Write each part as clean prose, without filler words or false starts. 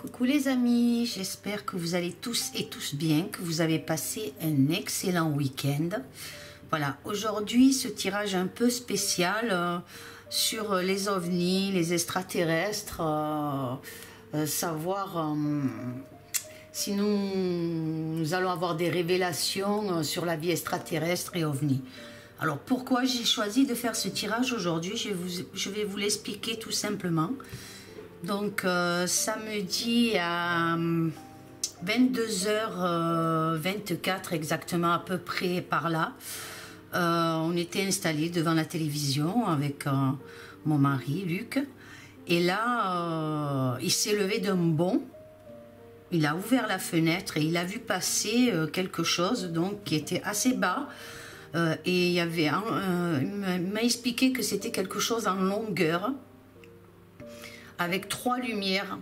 Coucou les amis, j'espère que vous allez tous et tous bien, que vous avez passé un excellent week-end. Voilà, aujourd'hui ce tirage un peu spécial sur les ovnis, les extraterrestres, savoir si nous allons avoir des révélations sur la vie extraterrestre et ovnis. Alors pourquoi j'ai choisi de faire ce tirage aujourd'hui, je vais vous l'expliquer tout simplement. Donc samedi à 22h24 exactement, à peu près par là, on était installés devant la télévision avec mon mari Luc, et là il s'est levé d'un bond, il a ouvert la fenêtre et il a vu passer quelque chose donc qui était assez bas, et il y avait il m'a expliqué que c'était quelque chose en longueur, avec 3 lumières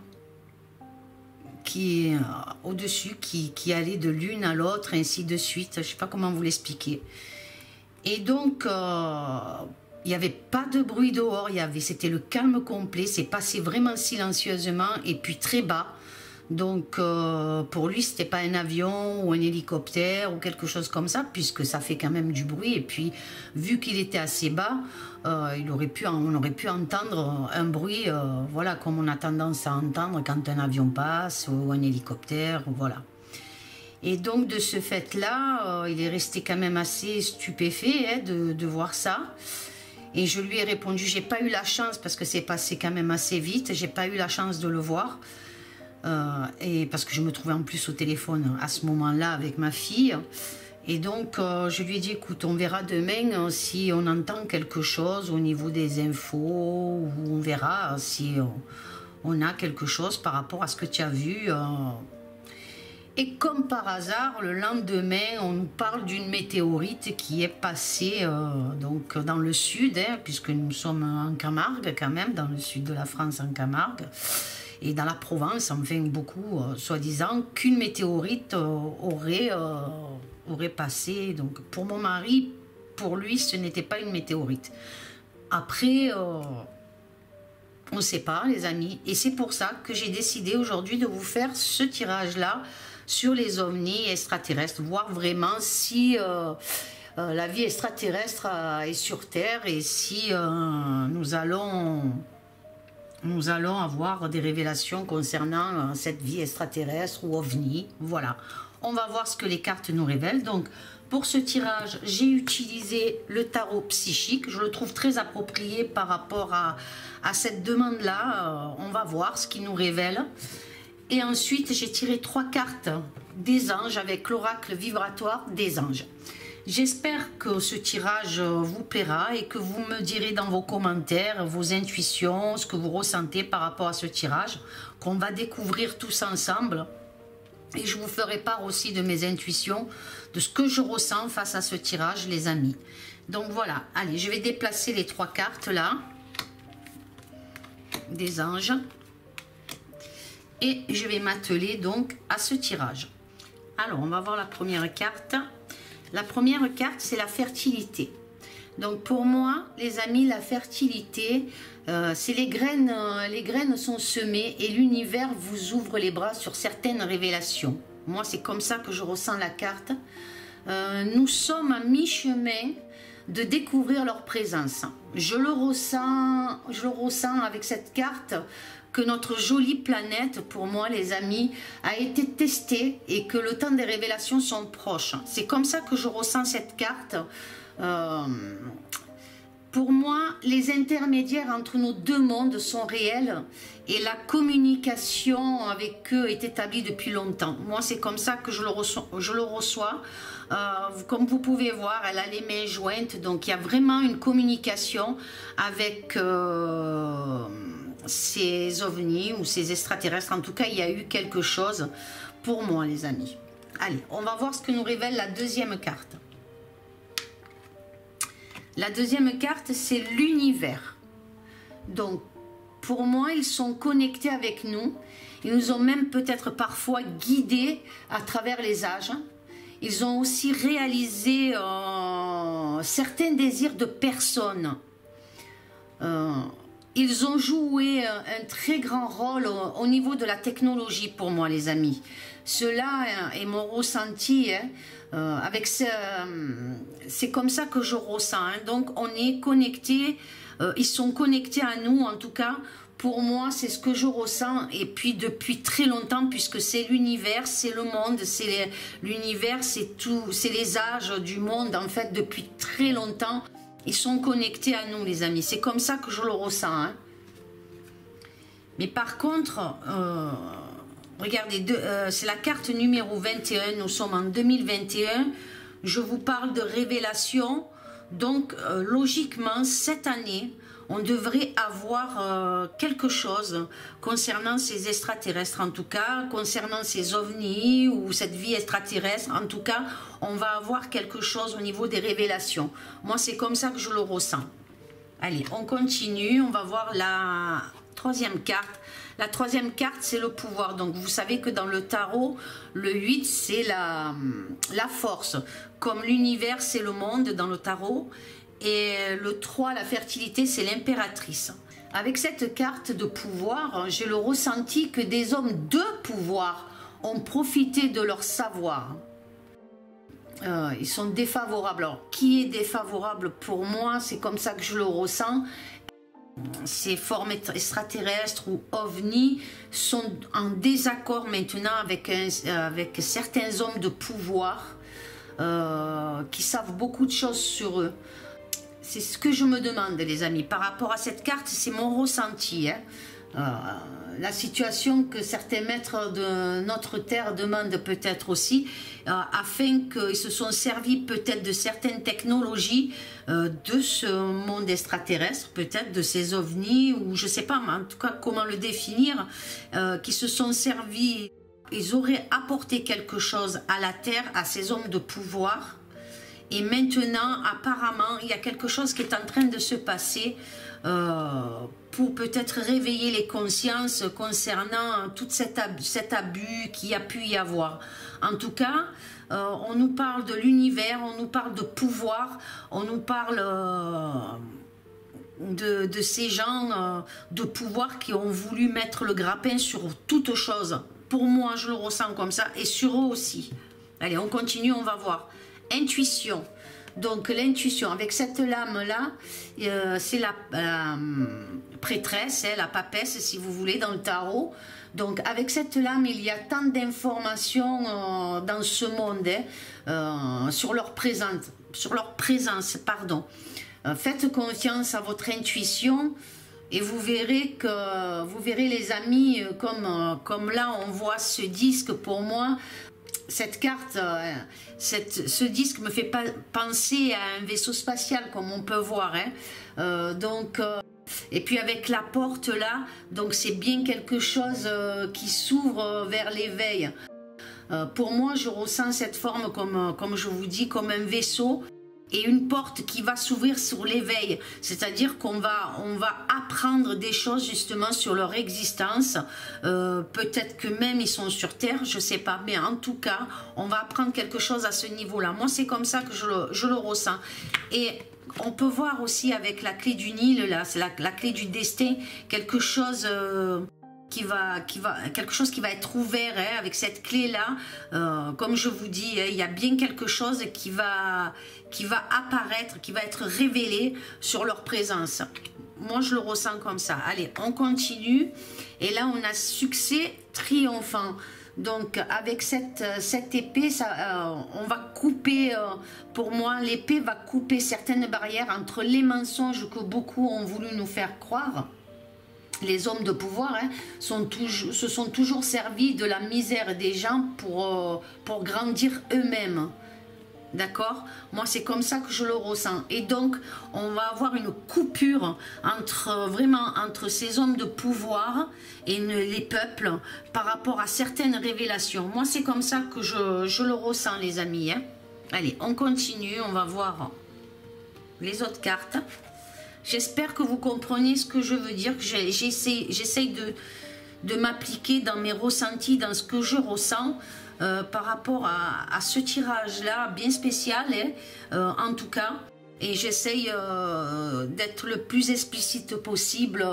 qui au-dessus, qui allaient de l'une à l'autre, ainsi de suite. Je ne sais pas comment vous l'expliquer. Et donc, il n'y avait pas de bruit dehors, c'était le calme complet, c'est passé vraiment silencieusement et puis très bas. Donc, pour lui, c'était pas un avion ou un hélicoptère ou quelque chose comme ça, puisque ça fait quand même du bruit. Et puis, vu qu'il était assez bas, on aurait pu entendre un bruit, voilà, comme on a tendance à entendre quand un avion passe ou un hélicoptère, voilà. Et donc, de ce fait-là, il est resté quand même assez stupéfait de voir ça. Et je lui ai répondu, j'ai pas eu la chance, parce que c'est passé quand même assez vite, j'ai pas eu la chance de le voir. Et parce que je me trouvais en plus au téléphone à ce moment-là avec ma fille, et donc je lui ai dit, écoute, on verra demain si on entend quelque chose au niveau des infos, ou on verra si on a quelque chose par rapport à ce que tu as vu. Et comme par hasard, le lendemain, on nous parle d'une météorite qui est passée donc dans le sud, hein, puisque nous sommes en Camargue quand même, dans le sud de la France, en Camargue. Et dans la Provence, enfin beaucoup, soi-disant, qu'une météorite aurait passé. Donc pour mon mari, pour lui, ce n'était pas une météorite. Après, on ne sait pas, les amis. Et c'est pour ça que j'ai décidé aujourd'hui de vous faire ce tirage-là sur les ovnis extraterrestres, voir vraiment si la vie extraterrestre est sur Terre, et si nous allons avoir des révélations concernant cette vie extraterrestre ou ovni. Voilà, on va voir ce que les cartes nous révèlent. Donc pour ce tirage, j'ai utilisé le tarot psychique, je le trouve très approprié par rapport à cette demande-là. On va voir ce qu'il nous révèle. Et ensuite, j'ai tiré 3 cartes des anges avec l'oracle vibratoire des anges. J'espère que ce tirage vous plaira et que vous me direz dans vos commentaires vos intuitions, ce que vous ressentez par rapport à ce tirage, qu'on va découvrir tous ensemble. Et je vous ferai part aussi de mes intuitions, de ce que je ressens face à ce tirage, les amis. Donc voilà, allez, je vais déplacer les 3 cartes là, des anges. Et je vais m'atteler donc à ce tirage. Alors, on va voir la première carte. La première carte, c'est la fertilité. Donc pour moi, les amis, la fertilité, c'est les graines sont semées et l'univers vous ouvre les bras sur certaines révélations. Moi, c'est comme ça que je ressens la carte. Nous sommes à mi-chemin de découvrir leur présence. Je le ressens avec cette carte, que notre jolie planète, pour moi les amis, a été testée et que le temps des révélations sont proches. C'est comme ça que je ressens cette carte. Pour moi, les intermédiaires entre nos deux mondes sont réels et la communication avec eux est établie depuis longtemps. Moi, c'est comme ça que je le reçois. Comme vous pouvez voir, elle a les mains jointes, donc il y a vraiment une communication avec ces ovnis ou ces extraterrestres. En tout cas, il y a eu quelque chose pour moi, les amis. Allez, on va voir ce que nous révèle la deuxième carte. La deuxième carte, c'est l'univers. Donc, pour moi, ils sont connectés avec nous. Ils nous ont même peut-être parfois guidés à travers les âges. Ils ont aussi réalisé certains désirs de personnes. ils ont joué un très grand rôle au niveau de la technologie pour moi, les amis. Cela est mon ressenti, hein, c'est comme ça que je ressens. Hein. Donc on est connectés, ils sont connectés à nous en tout cas. Pour moi, c'est ce que je ressens, et puis depuis très longtemps, puisque c'est l'univers, c'est le monde, c'est l'univers, c'est tout, c'est les âges du monde, en fait, depuis très longtemps, ils sont connectés à nous, les amis. C'est comme ça que je le ressens. Hein. Mais par contre, regardez, c'est la carte numéro 21, nous sommes en 2021, je vous parle de révélation, donc logiquement, cette année, on devrait avoir quelque chose concernant ces extraterrestres, en tout cas, concernant ces ovnis ou cette vie extraterrestre. En tout cas, on va avoir quelque chose au niveau des révélations. Moi, c'est comme ça que je le ressens. Allez, on continue. On va voir la troisième carte. La troisième carte, c'est le pouvoir. Donc, vous savez que dans le tarot, le 8, c'est la force. Comme l'univers, c'est le monde dans le tarot. Et le 3, la fertilité, c'est l'impératrice. Avec cette carte de pouvoir, j'ai le ressenti que des hommes de pouvoir ont profité de leur savoir. Ils sont défavorables. Alors, qui est défavorable pour moi? C'est comme ça que je le ressens. Ces formes extraterrestres ou ovnis sont en désaccord maintenant avec certains hommes de pouvoir qui savent beaucoup de choses sur eux. C'est ce que je me demande, les amis. Par rapport à cette carte, c'est mon ressenti. Hein. La situation que certains maîtres de notre terre demandent peut-être aussi, afin qu'ils se sont servis peut-être de certaines technologies de ce monde extraterrestre, peut-être de ces ovnis, ou je ne sais pas, mais en tout cas comment le définir, qui se sont servis, ils auraient apporté quelque chose à la terre, à ces hommes de pouvoir. Et maintenant, apparemment, il y a quelque chose qui est en train de se passer pour peut-être réveiller les consciences concernant tout cet abus qu'il y a pu y avoir. En tout cas, on nous parle de l'univers, on nous parle de pouvoir, on nous parle de ces gens de pouvoir qui ont voulu mettre le grappin sur toute chose. Pour moi, je le ressens comme ça, et sur eux aussi. Allez, on continue, on va voir. Intuition. Donc l'intuition, avec cette lame-là, c'est la prêtresse, la papesse, si vous voulez, dans le tarot. Donc avec cette lame, il y a tant d'informations dans ce monde sur leur présence, pardon. Faites confiance à votre intuition. Et vous verrez les amis, comme là on voit ce disque pour moi. Cette carte, ce disque me fait penser à un vaisseau spatial comme on peut voir. Hein. Et puis avec la porte là, donc c'est bien quelque chose qui s'ouvre vers l'éveil. Pour moi, je ressens cette forme comme je vous dis, comme un vaisseau. Et une porte qui va s'ouvrir sur l'éveil, c'est-à-dire qu'on va apprendre des choses justement sur leur existence, peut-être que même ils sont sur Terre, je sais pas, mais en tout cas, on va apprendre quelque chose à ce niveau-là. Moi, c'est comme ça que je le ressens. Et on peut voir aussi avec la clé du Nil, là, c'est la clé du destin, quelque chose... quelque chose qui va être ouvert hein, avec cette clé là, comme je vous dis, il y a bien quelque chose qui va apparaître, qui va être révélé sur leur présence. Moi je le ressens comme ça. Allez, on continue, et là on a succès triomphant. Donc avec cette épée, on va couper, pour moi l'épée va couper certaines barrières entre les mensonges que beaucoup ont voulu nous faire croire. Les hommes de pouvoir hein, se sont toujours servis de la misère des gens pour grandir eux-mêmes. D'accord? Moi, c'est comme ça que je le ressens. Et donc, on va avoir une coupure entre ces hommes de pouvoir et les peuples par rapport à certaines révélations. Moi, c'est comme ça que je le ressens, les amis. Hein. Allez, on continue. On va voir les autres cartes. J'espère que vous comprenez ce que je veux dire, que j'essaye de m'appliquer dans mes ressentis, dans ce que je ressens par rapport à ce tirage-là, bien spécial, hein, en tout cas. et j'essaye d'être le plus explicite possible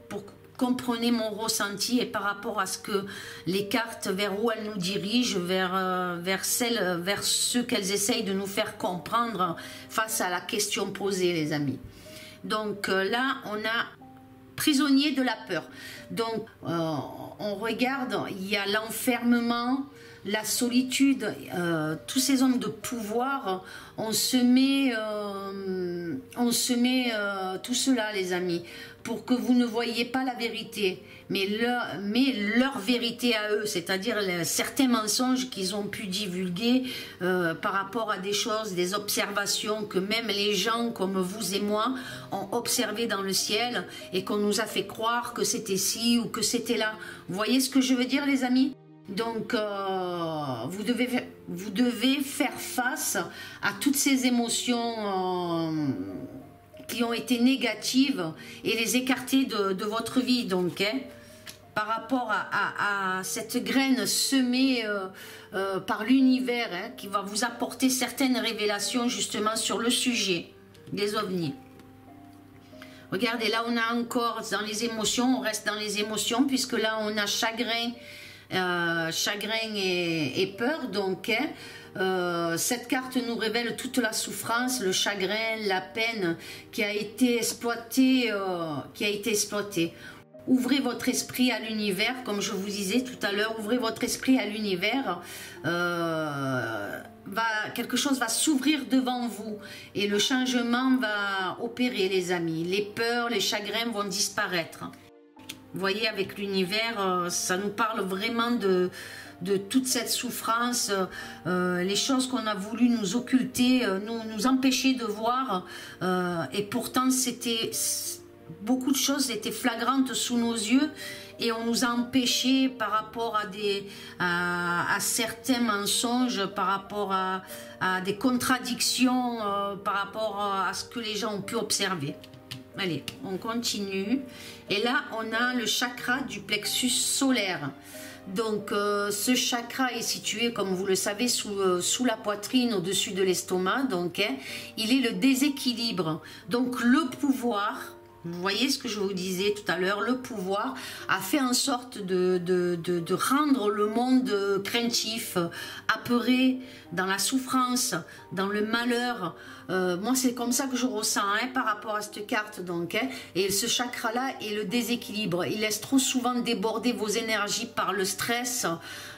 pour que vous compreniez mon ressenti et par rapport à ce que les cartes, vers où elles nous dirigent, vers ceux qu'elles essayent de nous faire comprendre face à la question posée, les amis. Donc là, on a prisonnier de la peur. Donc on regarde, il y a l'enfermement, la solitude, tous ces hommes de pouvoir, on se met tout cela, les amis, pour que vous ne voyiez pas la vérité, mais leur vérité à eux, c'est-à-dire certains mensonges qu'ils ont pu divulguer par rapport à des choses, des observations que même les gens comme vous et moi ont observé dans le ciel et qu'on nous a fait croire que c'était ci ou que c'était là. Vous voyez ce que je veux dire, les amis? Donc, vous devez faire face à toutes ces émotions qui ont été négatives et les écarter de votre vie. Donc, par rapport à cette graine semée par l'univers, qui va vous apporter certaines révélations justement sur le sujet des ovnis. Regardez, là on a encore dans les émotions, on reste dans les émotions puisque là on a chagrin, et peur. Donc cette carte nous révèle toute la souffrance, le chagrin, la peine qui a été exploitée, Ouvrez votre esprit à l'univers, comme je vous disais tout à l'heure, ouvrez votre esprit à l'univers, quelque chose va s'ouvrir devant vous et le changement va opérer, les amis. Les peurs, les chagrins vont disparaître. Vous voyez, avec l'univers, ça nous parle vraiment de toute cette souffrance, les choses qu'on a voulu nous occulter, nous empêcher de voir, et pourtant beaucoup de choses étaient flagrantes sous nos yeux et on nous a empêchés par rapport à certains mensonges, par rapport à des contradictions, par rapport à ce que les gens ont pu observer. Allez, on continue. Et là, on a le chakra du plexus solaire. Donc, ce chakra est situé, comme vous le savez, sous la poitrine, au-dessus de l'estomac. Donc, il est le déséquilibre. Donc, le pouvoir... Vous voyez ce que je vous disais tout à l'heure, le pouvoir a fait en sorte de rendre le monde craintif, apeuré, dans la souffrance, dans le malheur. Moi, c'est comme ça que je ressens par rapport à cette carte. Donc, et ce chakra-là est le déséquilibre. Il laisse trop souvent déborder vos énergies par le stress.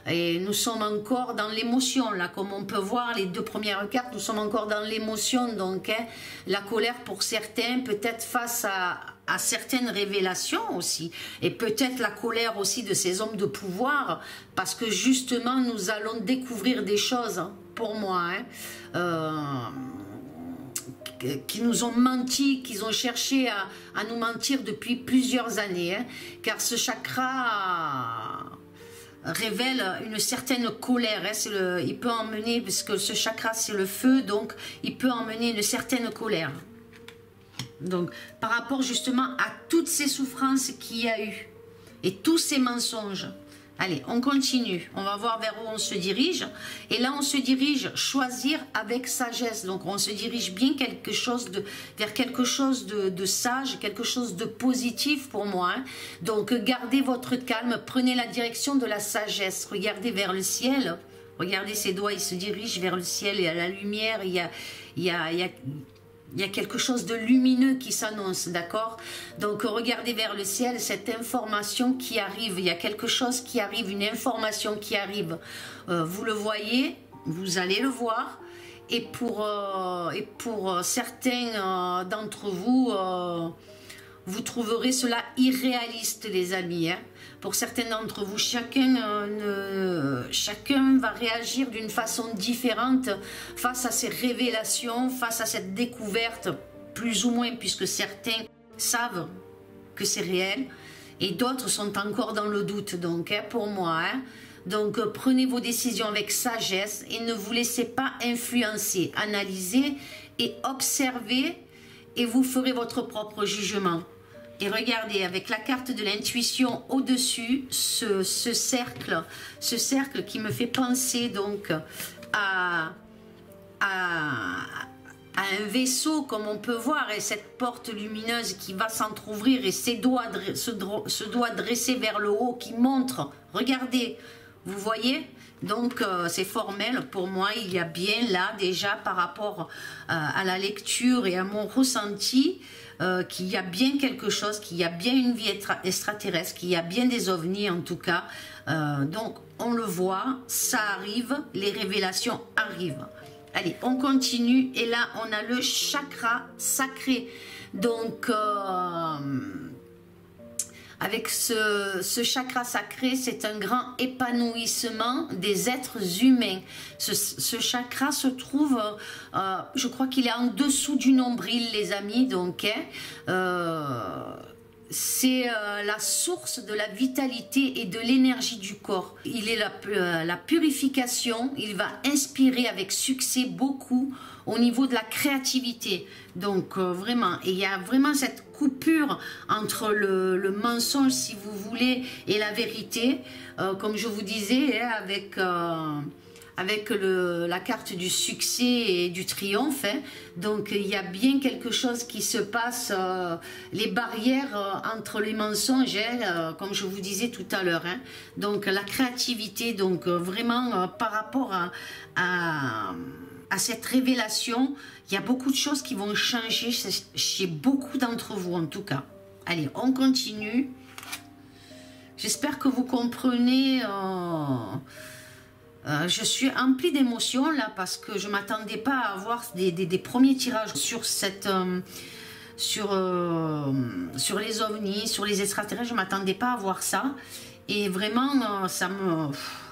Et nous sommes encore dans l'émotion, là, comme on peut voir, les deux premières cartes, nous sommes encore dans l'émotion. Donc, la colère pour certains, peut-être face à certaines révélations aussi, et peut-être la colère aussi de ces hommes de pouvoir, parce que justement, nous allons découvrir des choses, pour moi, qui nous ont menti, qu'ils ont cherché à nous mentir depuis plusieurs années, car ce chakra révèle une certaine colère, il peut emmener, parce que ce chakra c'est le feu, donc il peut emmener une certaine colère. Donc par rapport justement à toutes ces souffrances qu'il y a eu et tous ces mensonges. Allez, on continue, on va voir vers où on se dirige. Et là, on se dirige choisir avec sagesse. Donc, on se dirige bien vers quelque chose de sage, quelque chose de positif pour moi. Donc, gardez votre calme, prenez la direction de la sagesse. Regardez vers le ciel. Regardez ses doigts, il se dirige vers le ciel et à la lumière. Il y a quelque chose de lumineux qui s'annonce, d'accord? Donc regardez vers le ciel, cette information qui arrive, il y a quelque chose qui arrive, une information qui arrive. Vous le voyez, vous allez le voir, et pour certains d'entre vous, vous trouverez cela irréaliste, les amis. Pour certains d'entre vous, chacun va réagir d'une façon différente face à ces révélations, face à cette découverte, plus ou moins, puisque certains savent que c'est réel et d'autres sont encore dans le doute. Donc, pour moi, donc prenez vos décisions avec sagesse et ne vous laissez pas influencer. Analysez et observez et vous ferez votre propre jugement. Et regardez, avec la carte de l'intuition au-dessus, ce cercle qui me fait penser donc à à un vaisseau, comme on peut voir, et cette porte lumineuse qui va s'entrouvrir et ses doigts se doit dresser vers le haut qui montre, regardez, vous voyez, donc c'est formel pour moi. Il y a bien là déjà par rapport à la lecture et à mon ressenti qu'il y a bien quelque chose, qu'il y a bien une vie extraterrestre, qu'il y a bien des ovnis en tout cas. Donc on le voit, ça arrive, les révélations arrivent. Allez, on continue et là on a le chakra sacré. Donc avec ce chakra sacré, c'est un grand épanouissement des êtres humains. Ce chakra se trouve, je crois qu'il est en dessous du nombril, les amis. Donc, c'est la source de la vitalité et de l'énergie du corps. Il est la purification, il va inspirer avec succès beaucoup au niveau de la créativité. Donc vraiment, et il y a vraiment cette coupure entre le mensonge, si vous voulez, et la vérité, comme je vous disais, avec la carte du succès et du triomphe. Hein. Donc il y a bien quelque chose qui se passe, les barrières entre les mensonges, hein, comme je vous disais tout à l'heure. Hein. Donc la créativité, donc vraiment par rapport à cette révélation, il y a beaucoup de choses qui vont changer chez beaucoup d'entre vous en tout cas. Allez, on continue. J'espère que vous comprenez. Je suis emplie d'émotions là parce que je ne m'attendais pas à avoir des premiers tirages sur sur les ovnis, sur les extraterrestres. Je ne m'attendais pas à voir ça. Et vraiment,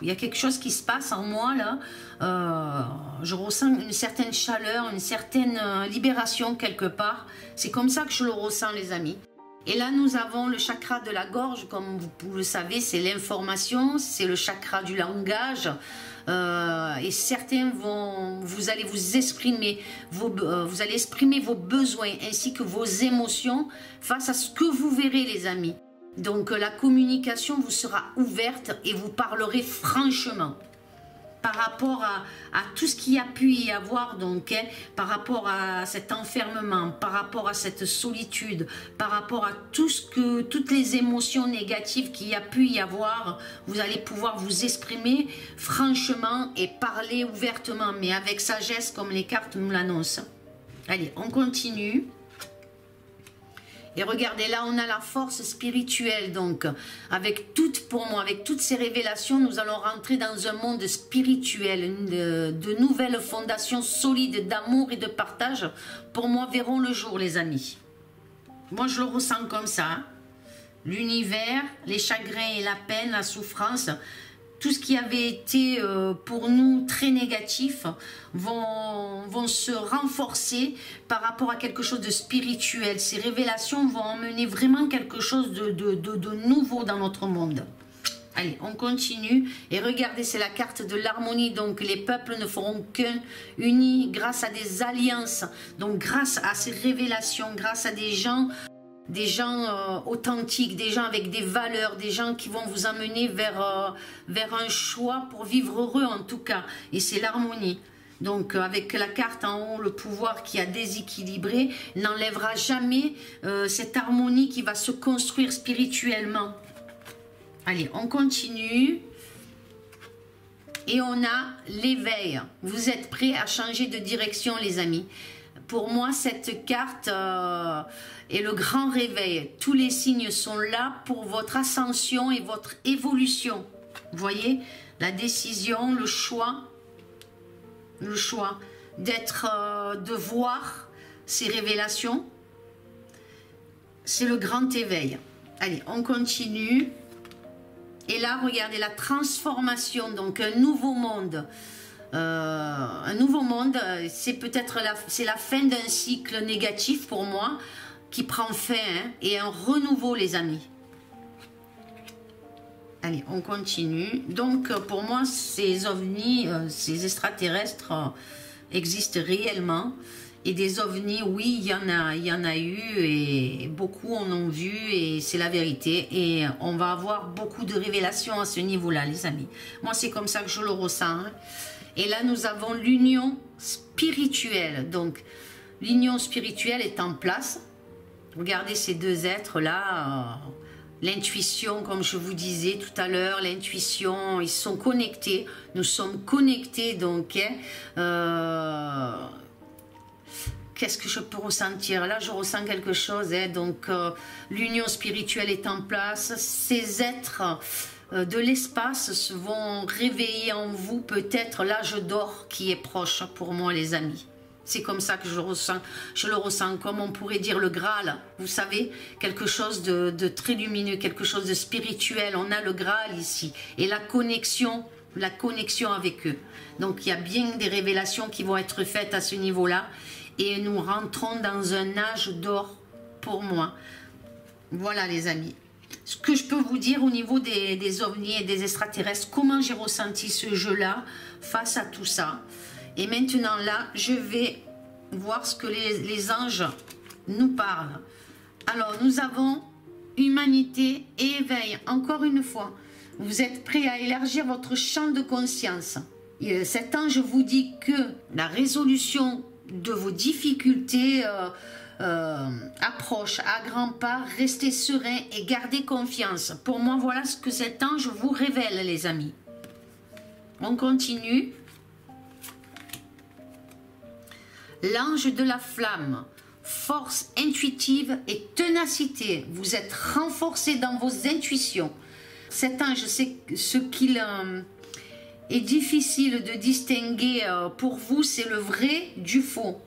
il y a quelque chose qui se passe en moi là. Je ressens une certaine chaleur, une certaine libération quelque part. C'est comme ça que je le ressens, les amis. Et là, nous avons le chakra de la gorge, comme vous le savez, c'est l'information, c'est le chakra du langage. Et certains vous allez vous exprimer, vous allez exprimer vos besoins ainsi que vos émotions face à ce que vous verrez, les amis. Donc la communication vous sera ouverte et vous parlerez franchement par rapport à tout ce qu'il y a pu y avoir, donc, hein, par rapport à cet enfermement, par rapport à cette solitude, par rapport à toutes les émotions négatives qu'il y a pu y avoir. Vous allez pouvoir vous exprimer franchement et parler ouvertement, mais avec sagesse comme les cartes nous l'annoncent. Allez, on continue. Et regardez, là, on a la force spirituelle. Donc, pour moi, avec toutes ces révélations, nous allons rentrer dans un monde spirituel. De nouvelles fondations solides d'amour et de partage, pour moi, verront le jour, les amis. Moi, je le ressens comme ça. Hein. L'univers, les chagrins et la peine, la souffrance, tout ce qui avait été pour nous très négatif vont se renforcer par rapport à quelque chose de spirituel. Ces révélations vont emmener vraiment quelque chose de nouveau dans notre monde. Allez, on continue. Et regardez, c'est la carte de l'harmonie. Donc, les peuples ne feront qu'un, unis grâce à des alliances. Donc, grâce à ces révélations, grâce à des gens authentiques, des gens avec des valeurs, des gens qui vont vous amener vers un choix pour vivre heureux en tout cas. Et c'est l'harmonie. Donc avec la carte en haut, le pouvoir qui a déséquilibré n'enlèvera jamais cette harmonie qui va se construire spirituellement. Allez, on continue. Et on a l'éveil. Vous êtes prêts à changer de direction, les amis. Pour moi, cette carte est le grand réveil. Tous les signes sont là pour votre ascension et votre évolution. Vous voyez, la décision, le choix de voir ces révélations, c'est le grand éveil. Allez, on continue. Et là, regardez la transformation, donc un nouveau monde. C'est peut-être la fin d'un cycle négatif pour moi qui prend fin, hein, et un renouveau, les amis. Allez, on continue. Donc pour moi, ces ovnis, ces extraterrestres existent réellement. Et des ovnis, oui, il y en a eu et beaucoup en ont vu et c'est la vérité. Et on va avoir beaucoup de révélations à ce niveau-là, les amis. Moi, c'est comme ça que je le ressens. Hein. Et là, nous avons l'union spirituelle. Donc, L'union spirituelle est en place. Regardez ces deux êtres-là. L'intuition, comme je vous disais tout à l'heure, l'intuition, ils sont connectés. Nous sommes connectés, donc... qu'est-ce que je peux ressentir? Là, je ressens quelque chose. Donc, l'union spirituelle est en place. Ces êtres de l'espace vont réveiller en vous peut-être l'âge d'or qui est proche pour moi, les amis. C'est comme ça que je ressens. Je le ressens comme on pourrait dire le Graal. Vous savez, quelque chose de très lumineux, quelque chose de spirituel. On a le Graal ici. Et la connexion avec eux. Donc, il y a bien des révélations qui vont être faites à ce niveau-là. Et nous rentrons dans un âge d'or pour moi. Voilà les amis. Ce que je peux vous dire au niveau des ovnis et des extraterrestres, comment j'ai ressenti ce jeu-là face à tout ça. Et maintenant là, je vais voir ce que les anges nous parlent. Alors nous avons humanité et éveil. Encore une fois, vous êtes prêts à élargir votre champ de conscience. Et cet ange vous dit que la résolution de vos difficultés approche à grands pas, restez serein et gardez confiance. Pour moi, voilà ce que cet ange vous révèle, les amis. On continue. L'ange de la flamme, force intuitive et ténacité. Vous êtes renforcé dans vos intuitions. Cet ange, c'est ce qu'il est difficile de distinguer pour vous, c'est le vrai du faux.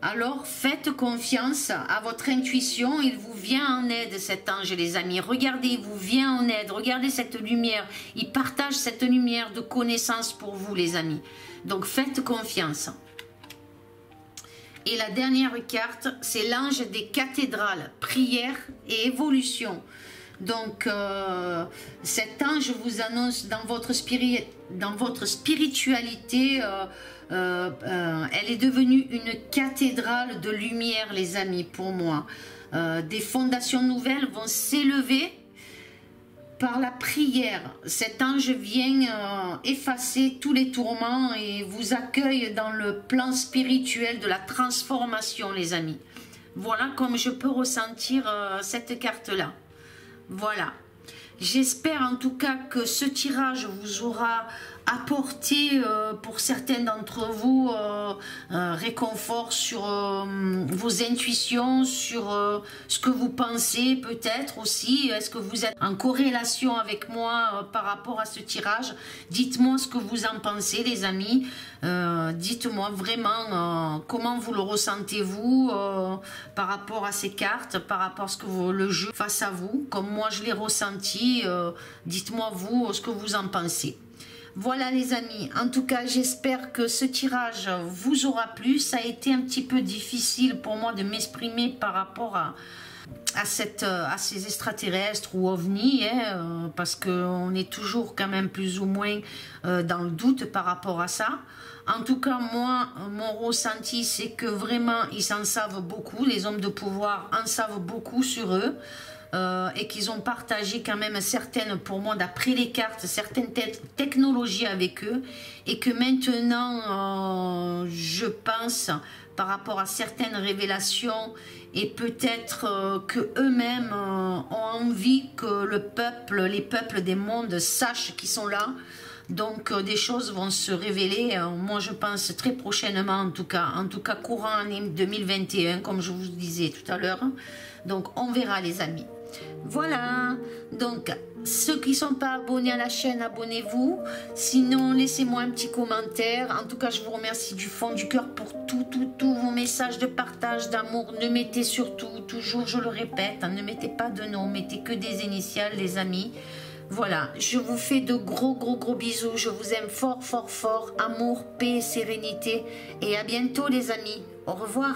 Alors faites confiance à votre intuition, il vous vient en aide cet ange les amis. Regardez, il vous vient en aide, regardez cette lumière, il partage cette lumière de connaissance pour vous les amis. Donc faites confiance. Et la dernière carte, c'est l'ange des cathédrales, prière et évolution. Donc, cet ange vous annonce dans votre spiritualité, elle est devenue une cathédrale de lumière, les amis, pour moi. Des fondations nouvelles vont s'élever par la prière. Cet ange vient effacer tous les tourments et vous accueille dans le plan spirituel de la transformation, les amis. Voilà comme je peux ressentir cette carte-là. Voilà. J'espère en tout cas que ce tirage vous aura apporté pour certains d'entre vous réconfort sur vos intuitions, sur ce que vous pensez peut-être aussi. Est-ce que vous êtes en corrélation avec moi par rapport à ce tirage? Dites-moi ce que vous en pensez les amis. Dites-moi vraiment comment vous le ressentez-vous par rapport à ces cartes, par rapport à ce que le jeu face à vous, comme moi je l'ai ressenti. Dites-moi vous ce que vous en pensez. Voilà les amis, en tout cas j'espère que ce tirage vous aura plu. Ça a été un petit peu difficile pour moi de m'exprimer par rapport à ces extraterrestres ou ovnis, parce qu'on est toujours quand même plus ou moins dans le doute par rapport à ça. En tout cas, moi, mon ressenti, c'est que vraiment, ils s'en savent beaucoup, les hommes de pouvoir en savent beaucoup sur eux. Et qu'ils ont partagé quand même certaines, pour moi, d'après les cartes, certaines technologies avec eux, et que maintenant, je pense, par rapport à certaines révélations, et peut-être que eux-mêmes ont envie que les peuples des mondes sachent qu'ils sont là. Donc des choses vont se révéler, moi je pense très prochainement en tout cas courant année 2021, comme je vous disais tout à l'heure. Donc on verra les amis. Voilà, donc ceux qui ne sont pas abonnés à la chaîne, abonnez-vous. Sinon, laissez-moi un petit commentaire. En tout cas, je vous remercie du fond du cœur pour tous vos messages de partage, d'amour. Ne mettez surtout, toujours, je le répète, ne mettez pas de nom, mettez que des initiales, les amis. Voilà, je vous fais de gros bisous. Je vous aime fort, fort, fort. Amour, paix, sérénité. Et à bientôt, les amis. Au revoir.